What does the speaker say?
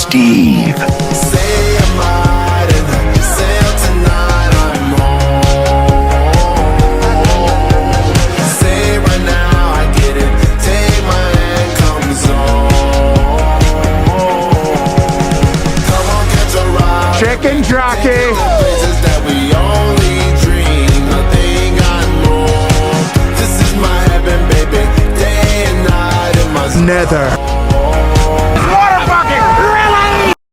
Steve. Say I'm riding, sail tonight, I'm home. Say right now, I get it. Take my hand, come zone. Come on, catch a ride. Chicken jockey. Places that we only dream, nothing I know. This is my heaven, baby. Day and night in my Nether.